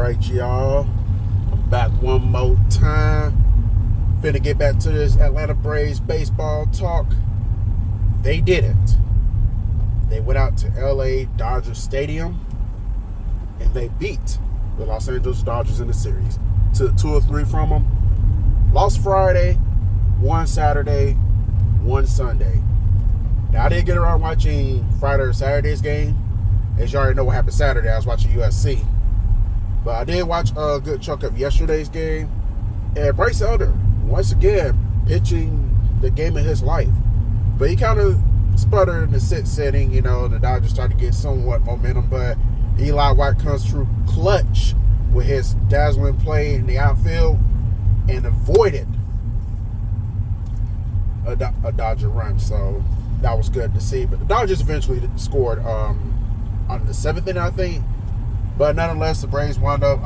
Alright, y'all. I'm back one more time. Finna get back to this Atlanta Braves baseball talk. They did it. They went out to LA Dodger Stadium and they beat the Los Angeles Dodgers in the series. Took 2 or 3 from them. Lost Friday, won Saturday, won Sunday. Now, I didn't get around watching Friday or Saturday's game. As you already know what happened Saturday, I was watching USC. But I did watch a good chunk of yesterday's game. And Bryce Elder, once again, pitching the game of his life. But he kind of sputtered in the 6th inning. You know, the Dodgers started to get somewhat momentum. But Eli White comes through clutch with his dazzling play in the outfield and avoided a Dodger run. So that was good to see. But the Dodgers eventually scored on the 7th inning, I think. But nonetheless, the Braves wound up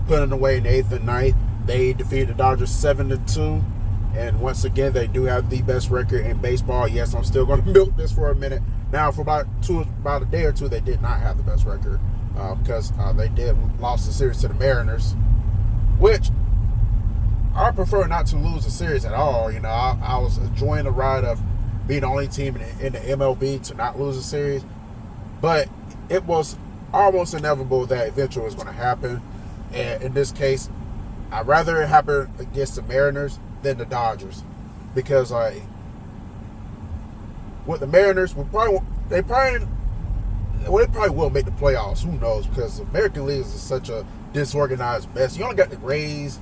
putting away in the 8th and 9th. They defeated the Dodgers 7-2. And once again, they do have the best record in baseball. Yes, I'm still going to milk this for a minute. Now, for about a day or two, they did not have the best record because they lost the series to the Mariners, which I prefer not to lose a series at all. You know, I was enjoying the ride of being the only team in the MLB to not lose a series. But it was almost inevitable that eventually was going to happen. And in this case, I'd rather it happen against the Mariners than the Dodgers. Because with the Mariners, they probably will make the playoffs. Who knows? Because the American League is such a disorganized mess. You only got the Rays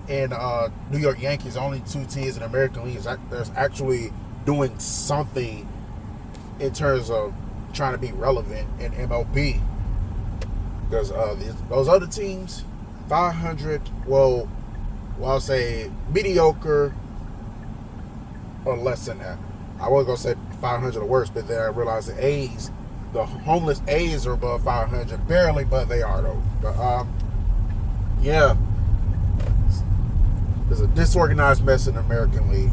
and New York Yankees, only 2 teams in the American League that's actually doing something in terms of trying to be relevant in MLB. Because those other teams, 500, well, I'll say mediocre or less than that. I was going to say 500 or worse, but then I realized the homeless A's are above 500. Barely, but they are, though. But, yeah. There's a disorganized mess in the American League.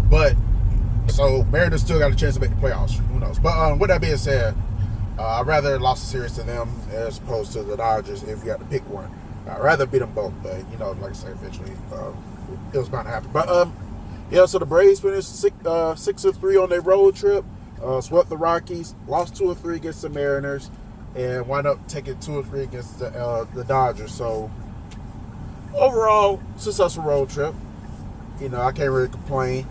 But, so Mariners still got a chance to make the playoffs. Who knows? But with that being said, I'd rather lost the series to them as opposed to the Dodgers if you had to pick one. I'd rather beat them both. But, you know, like I said, eventually it was bound to happen. But, yeah, so the Braves finished 6-3 on their road trip. Swept the Rockies. Lost 2 or 3 against the Mariners. And wound up taking 2 or 3 against the Dodgers. So, overall, successful road trip. You know, I can't really complain.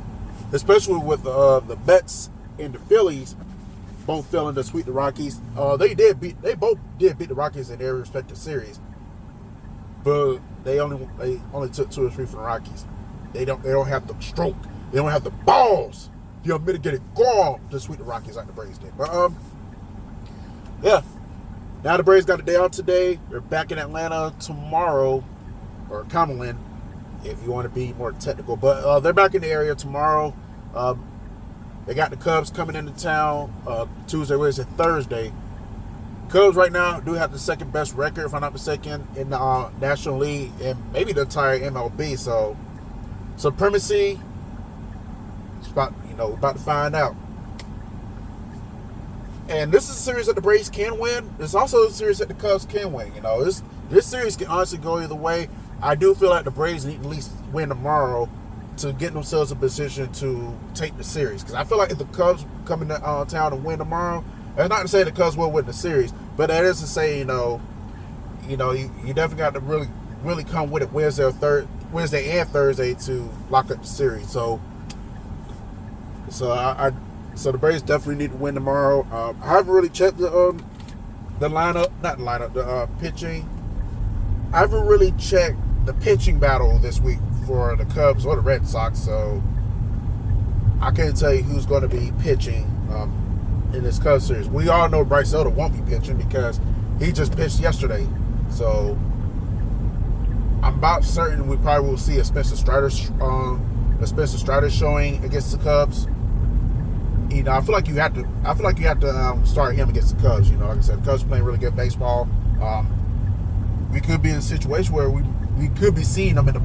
Especially with the Mets and the Phillies both failing to sweep the Rockies. They both did beat the Rockies in their respective series, but they only took 2 or 3 from the Rockies. They don't have the stroke. They don't have the balls. The unmitigated gall to sweep the Rockies like the Braves did. But yeah. Now the Braves got a day out today. They're back in Atlanta tomorrow, or Cumberland, if you want to be more technical. But they're back in the area tomorrow. They got the Cubs coming into town Tuesday, Wednesday, Thursday. Cubs right now do have the second best record, if I'm not mistaken, in the National League and maybe the entire MLB. So supremacy is about to find out. And this is a series that the Braves can win. It's also a series that the Cubs can win. You know, this series can honestly go either way. I do feel like the Braves need to at least win tomorrow to get themselves in position to take the series. Because I feel like if the Cubs come into town and win tomorrow, that's not to say the Cubs will win the series, but that is to say, you definitely got to really come with it Wednesday and Thursday to lock up the series. So the Braves definitely need to win tomorrow. I haven't really checked the pitching. I haven't really checked the pitching battle this week for the Cubs or the Red Sox, so I can't tell you who's going to be pitching in this Cubs series. We all know Bryce Elder won't be pitching because he just pitched yesterday, so I'm about certain we probably will see a Spencer Strider showing against the Cubs. You know, I feel like you have to start him against the Cubs. You know, like I said, the Cubs playing really good baseball. We could be in a situation where we could be seeing them in the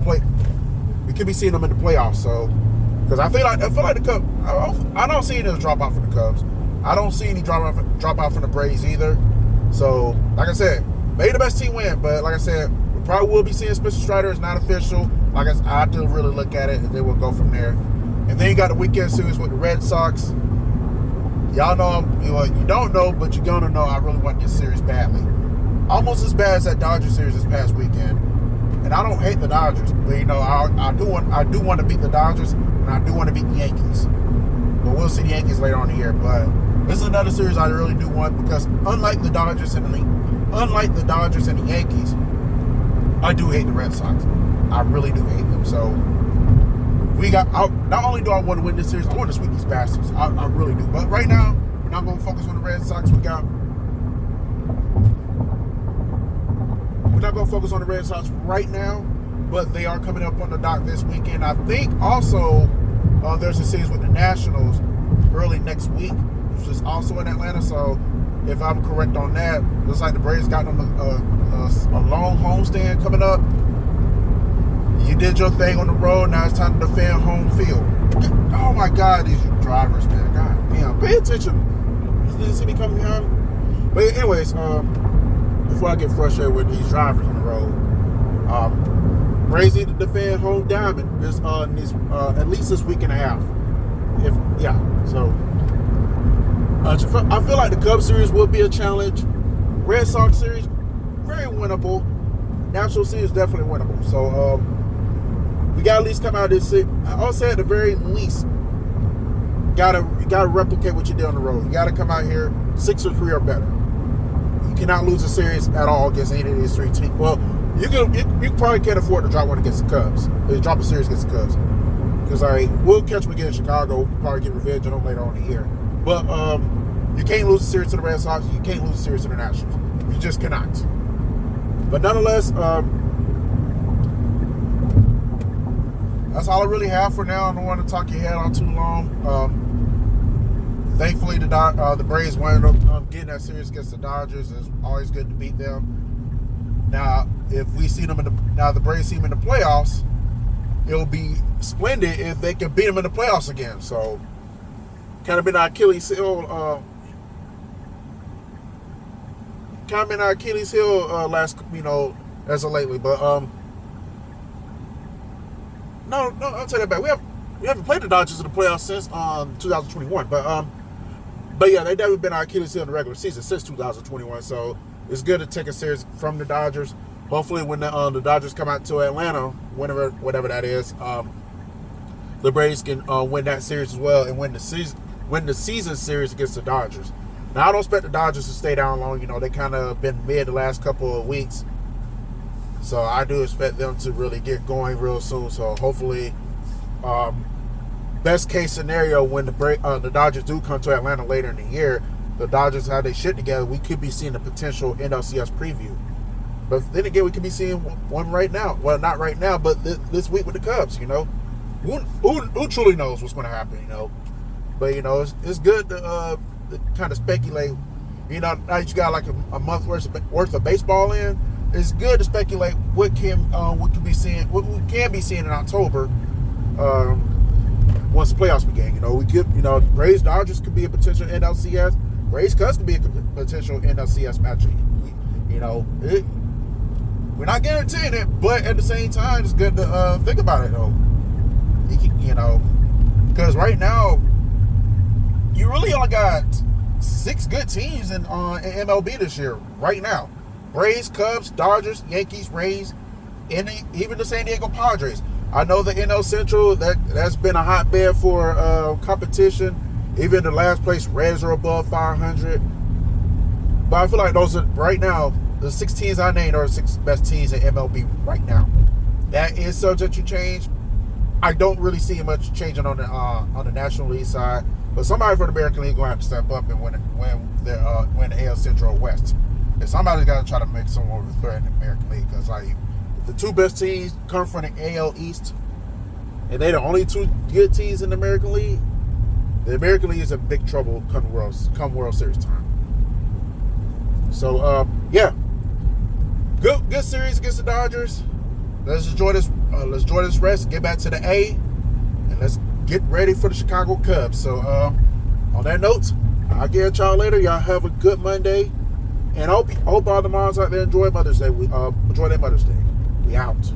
playoffs. So, because I feel like the Cubs, I don't see any drop off from the Cubs. I don't see any drop off from the Braves either. So, like I said, maybe the best team win. But like I said, we probably will be seeing Spencer Strider. It's not official. Like I have to really look at it, and then we'll go from there. And then you got the weekend series with the Red Sox. Y'all know, you don't know, but you're gonna know. I really want this series badly, almost as bad as that Dodgers series this past weekend. And I don't hate the Dodgers, but I do want to beat the Dodgers, and I do want to beat the Yankees. But we'll see the Yankees later on in the year. But this is another series I really do want, because unlike the Dodgers and the Yankees, I do hate the Red Sox. I really do hate them. So not only do I want to win this series, I want to sweep these bastards. I really do. But right now, we're not going to focus on the Red Sox. We're not going to focus on the Red Sox right now, but they are coming up on the dock this weekend. I think also there's a series with the Nationals early next week, which is also in Atlanta. So if I'm correct on that, looks like the Braves got them a long homestand coming up. You did your thing on the road. Now it's time to defend home field. Oh my God, these drivers, man. God damn, pay attention. You didn't see me coming behind. But anyways, before I get frustrated with these drivers on the road, Braves need to defend home diamond this at least this week and a half. I feel like the Cubs series will be a challenge. Red Sox series, very winnable. National series definitely winnable. So we got to at least come out of this. I would say at the very least, gotta replicate what you did on the road. You got to come out here 6-3 or better. You cannot lose a series at all against any of these three teams. Well, you probably can't afford to drop one against the Cubs. Drop a series against the Cubs, because we'll catch them again in Chicago. We'll probably get revenge on them later on in the year. But you can't lose a series to the Red Sox. You can't lose a series to the Nationals. You just cannot. But nonetheless, that's all I really have for now. I don't want to talk your head on too long. Thankfully, the Braves wound up getting that series against the Dodgers. It's always good to beat them. Now, if we see them the Braves see them in the playoffs, it'll be splendid if they can beat them in the playoffs again. So, kind of been our Achilles heel. Last, as of lately. But no, I'll take that back. We haven't played the Dodgers in the playoffs since 2021. But yeah, they never been our Achilles heel in the regular season since 2021. So it's good to take a series from the Dodgers. Hopefully, when the Dodgers come out to Atlanta, whatever that is, the Braves can win that series as well and win the season series against the Dodgers. Now, I don't expect the Dodgers to stay down long. They kind of been mid the last couple of weeks. So I do expect them to really get going real soon. So hopefully, best case scenario, when the Dodgers do come to Atlanta later in the year, the Dodgers have their shit together, we could be seeing a potential NLCS preview. But then again, we could be seeing one right now. Well, not right now, but this week with the Cubs. Who truly knows what's going to happen? But it's good to kind of speculate. Now that you got like a month worth of baseball in, it's good to speculate what we can be seeing in October once the playoffs begin. We could, Braves Dodgers could be a potential NLCS. Braves Cubs could be a potential NLCS matchup. We're not guaranteeing it, but at the same time, it's good to think about it though. Because right now, you really only got 6 good teams in MLB this year. Right now, Braves, Cubs, Dodgers, Yankees, Rays, and even the San Diego Padres. I know the NL Central that's been a hotbed for competition. Even the last place, Reds are above 500. But I feel like those are right now the 6 teams I named are the 6 best teams in MLB right now. That is subject to change. I don't really see much changing on the National League side. But somebody from the American League going to have to step up and win the AL Central West. And somebody's got to try to make some more of a threat in the American League. Because if the 2 best teams come from the AL East, and they're the only 2 good teams in the American League, the American League is in big trouble come World Series time. So, yeah. Good series against the Dodgers. Let's enjoy this rest, get back to the A, and let's get ready for the Chicago Cubs. So, on that note, I'll get y'all later. Y'all have a good Monday. And hope all the moms out there enjoy Mother's Day. Enjoy their Mother's Day. We out.